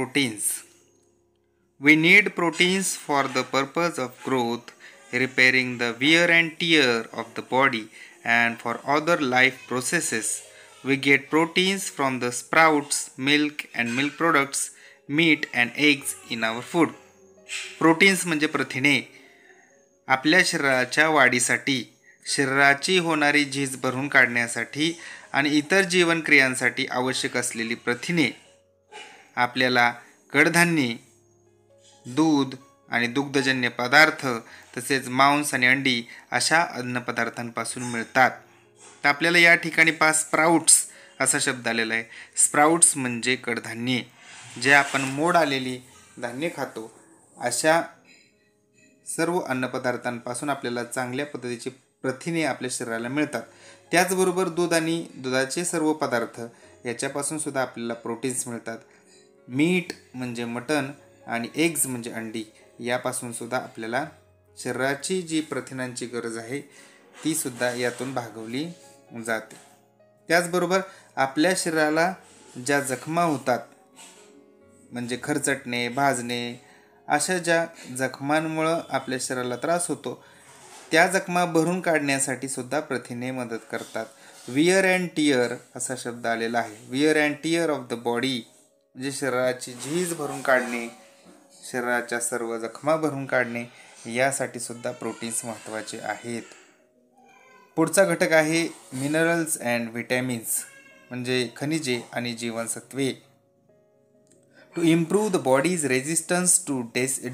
Proteins. We need proteins for the purpose of growth, repairing the wear and tear of the body, and for other life processes. We get proteins from the sprouts, milk and milk products, meat and eggs in our food. Proteins म्हणजे प्रथिने आपल्या शरीराच्या वाढीसाठी, शरीराची होणारी झीज भरून काढण्यासाठी आणि इतर जीवनक्रियांसाठी आवश्यक असलेली प्रथिने आपल्याला कडधान्ये, दूध आणि दुग्धजन्य पदार्थ तसेच मांस आणि अंडी अशा अन्नपदार्थांपासून मिळतात. तर आपल्याला या ठिकाणी स्प्राउट्स असा शब्द आलेला आहे. स्प्राउट्स म्हणजे कडधान्ये, जे आपण मोड आलेली धान्ये खातो अशा सर्व अन्नपदार्थांपासून आपल्याला चांगल्या पद्धतीची प्रथिने आपल्या शरीराला मिळतात. त्याचबरोबर दूध आणि दुधाचे सर्व पदार्थ याच्यापासून सुद्धा आपल्याला प्रोटीन्स मिळतात. मीट म्हणजे मटण आणि एग्ज म्हणजे अंडी यापासून सुद्धा आपल्याला शरीराची जी प्रथिनांची गरज आहे ती सुद्धा यातून भागवली जाते. त्याचबरोबर आपल्या शरीराला ज्या जखमा होतात म्हणजे खरचटणे, भाजणे अशा ज्या जखमांमुळं आपल्या शरीराला त्रास होतो त्या जखमा भरून काढण्यासाठी सुद्धा प्रथिने मदत करतात. वियर अँड टियर असा शब्द आलेला आहे. Wear and tear of the body म्हणजे शरीराची झीज भरून काढणे, शरीराच्या सर्व जखमा भरून काढणे यासाठी सुद्धा प्रोटीन्स महत्त्वाचे आहेत. पुढचा घटक आहे मिनरल्स अँड व्हिटॅमिन्स म्हणजे खनिजे आणि जीवनसत्वे. To improve the body's resistance to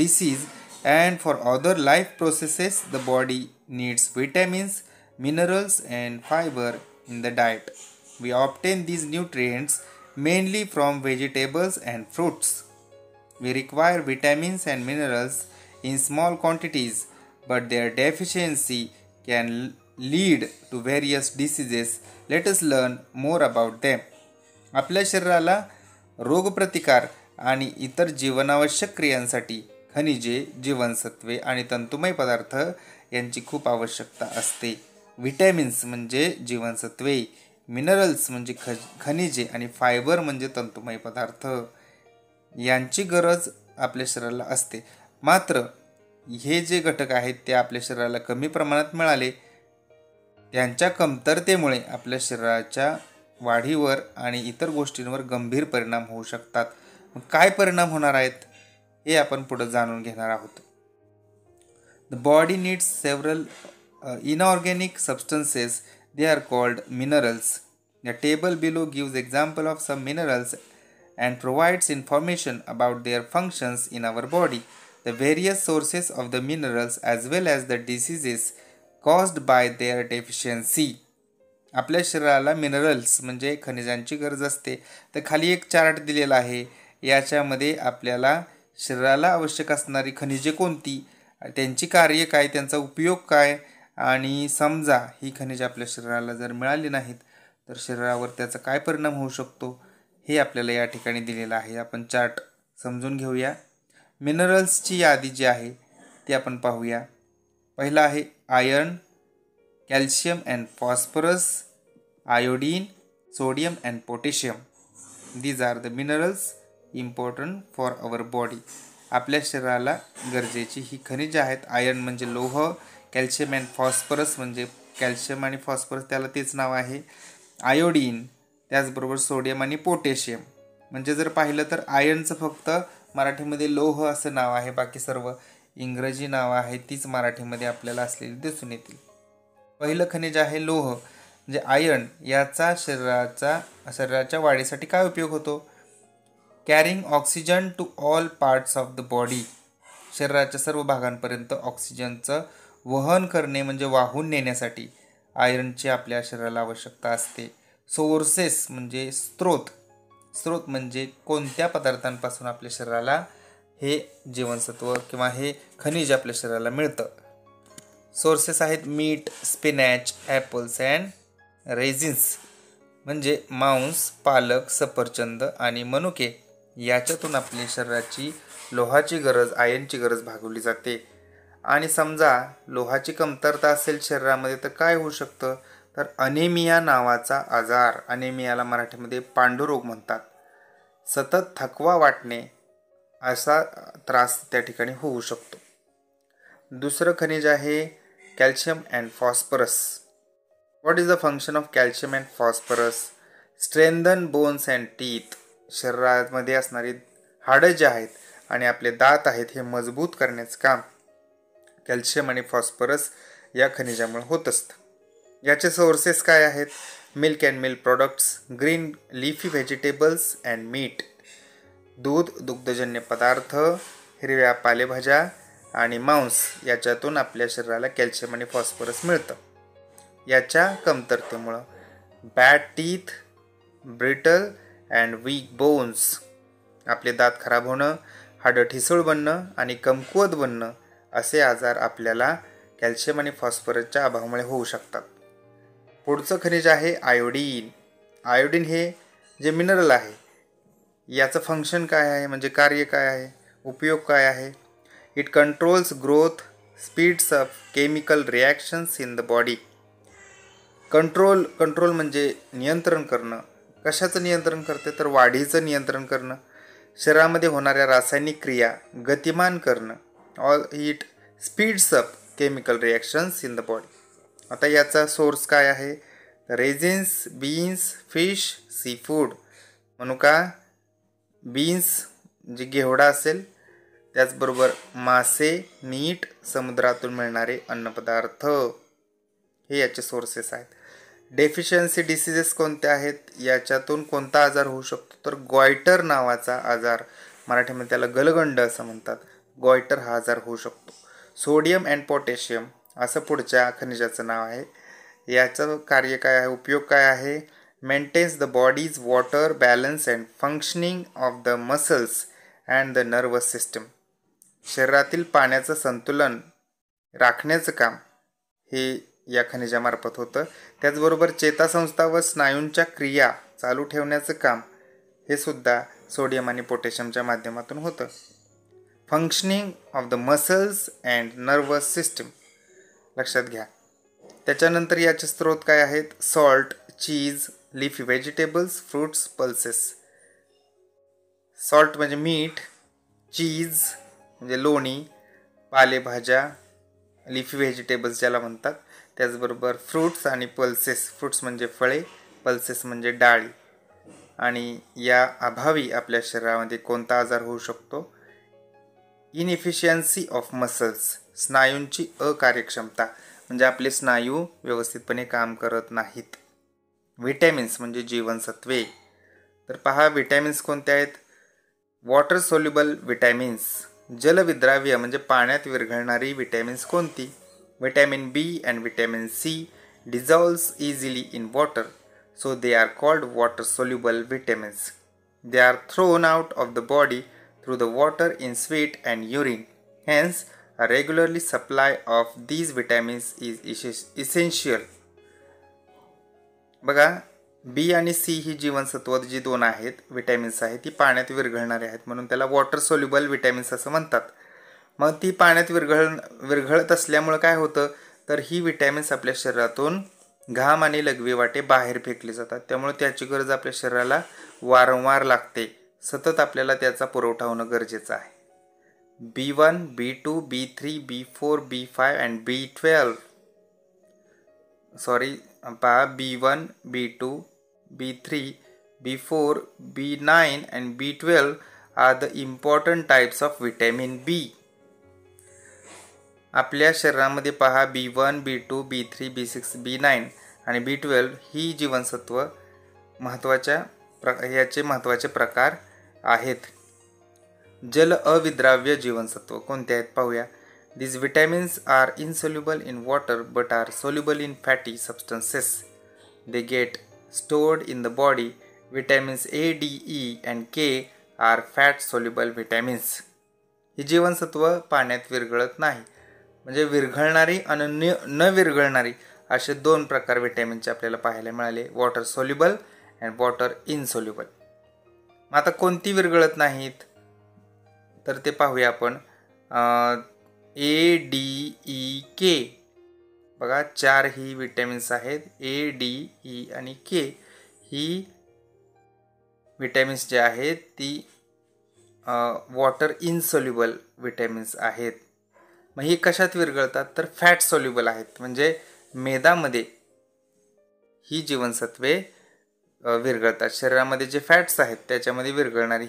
disease and for other life processes, the body needs vitamins, minerals and fiber in the diet. We obtain these nutrients mainly from vegetables and fruits. We require vitamins and minerals in small quantities, but their deficiency can lead to various diseases. Let us learn more about them. आपल्या शरीराला रोगप्रतिकार आणि इतर जीवनावश्यक क्रियांसाठी खनिजे, जीवनसत्वे आणि तंतुमय पदार्थ यांची खूप आवश्यकता असते. व्हिटॅमिन्स म्हणजे जीवनसत्वे, मिनरल्स म्हणजे खनिजे आणि फायबर म्हणजे तंतुमय पदार्थ यांची गरज आपल्या शरीराला असते. मात्र हे जे घटक आहेत ते आपल्या शरीराला कमी प्रमाणात मिळाले त्यांच्या कमतरतेमुळे आपल्या शरीराच्या वाढीवर आणि इतर गोष्टींवर गंभीर परिणाम होऊ शकतात. काय परिणाम होणार आहेत हे आपण पुढे जाणून घेणार आहोत. The body needs several inorganic substances. They are called minerals. The table below gives example of some minerals and provides information about their functions in our body. The various sources of the minerals as well as the diseases caused by their deficiency. आपल्या शरीराला minerals म्हणजे खनिजांची गरज असते. तर खाली एक chart दिलेला आहे. याच्यामध्ये आपल्याला शरीराला आवश्यक असणारी खनिजे कोणती, त्यांची कार्य काय, त्यांचा उपयोग काय आणि समजा ही खनिजे आपल्या शरीराला जर मिळाली नाहीत तर शरीरावर त्याचा काय परिणाम होऊ शकतो हे आपल्याला या ठिकाणी दिलेलं आहे. आपण चार्ट समजून घेऊया. मिनरल्सची यादी जी आहे ती आपण पाहूया. पहिला आहे iron, calcium and phosphorus, iodine, sodium and potassium. These are the minerals important for our body. आपल्या शरीराला गरजेची ही खनिजे आहेत. आयर्न म्हणजे लोह, कॅल्शियम अँड फॉस्फरस म्हणजे कॅल्शियम आणि फॉस्फरस त्याला तेच नाव आहे. आयोडीन, त्याचबरोबर सोडियम आणि पोटॅशियम. म्हणजे जर पाहिलं तर आयर्नचं फक्त मराठीमध्ये लोह असं नाव आहे, बाकी सर्व इंग्रजी नावं आहे तीच मराठीमध्ये आपल्याला असलेली दिसून येतील. पहिलं खनिज आहे लोह म्हणजे आयर्न. याचा शरीराच्या वाढीसाठी काय उपयोग होतो? Carrying oxygen two all parts of the body. शरीराच्या सर्व भागांपर्यंत ऑक्सिजनचं वहन करणे म्हणजे वाहून नेण्यासाठी आयर्नची आपल्या शरीराला आवश्यकता असते. सोर्सेस म्हणजे स्रोत म्हणजे कोणत्या पदार्थांपासून आपल्या शरीराला हे जीवनसत्व किंवा हे खनिज आपल्या शरीराला मिळतं. सोर्सेस आहेत meat, spinach, apples and raisins म्हणजे मांस, पालक, सफरचंद आणि मनुके याच्यातून आपल्या शरीराची लोहाची गरज, आयर्नची गरज भागवली जाते. आणि समजा लोहाची कमतरता असेल शरीरामध्ये तर काय होऊ शकतं? तर अनेमिया नावाचा आजार, अनेमियाला मराठीमध्ये पांडुरोग म्हणतात, सतत थकवा वाटणे असा त्रास त्या ठिकाणी होऊ शकतो. दुसरं खनिज आहे calcium and phosphorus. What is the function of calcium and phosphorus? Strengthen bones and teeth. शरीरामध्ये असणारी हाडं जे आहेत आणि आपले दात आहेत हे मजबूत करण्याचं काम कॅल्शियम आणि फॉस्फरस या खनिजामुळे होत असतं. याचे सोर्सेस काय आहेत? Milk and milk products, green leafy vegetables and meat. दूध, दुग्धजन्य पदार्थ, हिरव्या पालेभाज्या आणि मांस याच्यातून आपल्या शरीराला कॅल्शियम आणि फॉस्फरस मिळतं. याच्या कमतरतेमुळं bad teeth, brittle and weak bones, आपले दात खराब होणं, हाडं ठिसूळ बनणं आणि कमकुवत बनणं असे आजार आपल्याला कॅल्शियम आणि फॉस्फरसच्या अभावामुळे होऊ शकतात. पुढचं खनिज आहे आयोडीन. आयोडीन हे जे मिनरल आहे याचं फंक्शन काय आहे, म्हणजे कार्य काय आहे, उपयोग काय आहे? It controls growth, speeds up chemical reactions in the body. Control म्हणजे नियंत्रण करणं. कशाचं नियंत्रण करते? तर वाढीचं नियंत्रण करणं, शरीरामध्ये होणाऱ्या रासायनिक क्रिया गतिमान करणं. All it speeds up chemical reactions in the body. आता याचा सोर्स काय आहे? Raisins, beans, fish, sea food. म्हणू का? बीन्स जे घेवडा असेल, त्याचबरोबर मासे, मीठ, समुद्रातून मिळणारे अन्नपदार्थ हे याचे सोर्सेस आहेत. डेफिशियन्सी डिसीजेस कोणते आहेत? याच्यातून कोणता आजार होऊ शकतो? तर गॉयटर नावाचा आजार, मराठीमध्ये त्याला गलगंड असं म्हणतात, गॉयटर हा आजार होऊ शकतो. सोडियम अँड पोटॅशियम असं पुढच्या खनिजाचं नाव आहे. याचं कार्य काय आहे, उपयोग काय आहे? Maintains the body's water balance and functioning of the muscles and the nervous system. शरीरातील पाण्याचं संतुलन राखण्याचं काम हे या खनिजामार्फत होतं. त्याचबरोबर चेतासंस्था व स्नायूंच्या क्रिया चालू ठेवण्याचं काम हे सुद्धा सोडियम आणि पोटॅशियमच्या माध्यमातून होतं. Functioning of the muscles and nervous system लक्षात घ्या. त्याच्यानंतर याचे स्रोत काय आहेत? Salt, cheese, leafy vegetables, fruits, pulses. Salt म्हणजे मीठ, चीज म्हणजे लोणी, पालेभाज्या, लिफी व्हेजिटेबल्स ज्याला म्हणतात, त्याचबरोबर फ्रूट्स आणि पल्सेस. फ्रूट्स म्हणजे फळे, पल्सेस म्हणजे डाळी. आणि या अभावी आपल्या शरीरामध्ये कोणता आजार होऊ शकतो? इनएफिशियन्सी ऑफ मसल्स, स्नायूंची अकार्यक्षमता, म्हणजे आपले स्नायू व्यवस्थितपणे काम करत नाहीत. व्हिटॅमिन्स म्हणजे जीवनसत्वे. तर पहा व्हिटॅमिन्स कोणते आहेत? वॉटर सोल्युबल व्हिटॅमिन्स, जलविद्राव्य म्हणजे पाण्यात विरघळणारी व्हिटॅमिन्स कोणती? Vitamin B and vitamin C dissolves easily in water, so they are called water soluble vitamins. They are thrown out of the body through the water in sweat and urine. Hence, a regularly supply of these vitamins is essential. बघा, बी आणि C ही जीवनसत्व जी दोन आहेत, vitamins आहेत, ती पाण्यात विरघळणारे आहेत, म्हणून त्याला वॉटर सोल्युबल विटॅमिन्स असं म्हणतात. मग ती पाण्यात विरघळत असल्यामुळे काय होतं? तर ही विटॅमिन्स आपल्या शरीरातून घाम आणि लघवी वाटे बाहेर फेकली जातात. त्यामुळे त्याची गरज आपल्या शरीराला वारंवार लागते. सतत आपल्याला त्याचा पुरवठा होणं गरजेचं आहे. B1, B2, B3, B4, B5 and B12. पहा B1, B2, B3, B4, B9 and B12 are the important types of vitamin B. आपल्या शरीरामध्ये पहा B1, B2, B3, B6, B9 आणि B12 ही जीवनसत्व याचे महत्त्वाचे प्रकार आहेत. जल अविद्राव्य जीवनसत्व कोणते आहेत पाहूया. These vitamins are insoluble in water but are soluble in fatty substances. They get stored in the body. Vitamins A, D, E and K are fat soluble vitamins. ही जीवनसत्व पाण्यात विरघळत नाही, म्हणजे विरघळणारी आणि न विरघळणारी असे दोन प्रकार विटॅमिनचे आपल्याला पाहायला मिळाले, water soluble and water insoluble. आता कोणती विरघळत नाहीत तर ते पाहूया आपण. ADEK बघा, 4 ही विटॅमिन्स आहेत. ADE आणि K ही विटॅमिन्स जे आहेत ती वॉटर इनसोल्युबल विटॅमिन्स आहेत. मग ही कशात विरघळतात तर फॅट सोल्युबल आहेत, म्हणजे मेदामध्ये ही जीवनसत्वे विरघळतात. शरीरामध्ये जे फॅट्स आहेत त्याच्यामध्ये विरघळणारी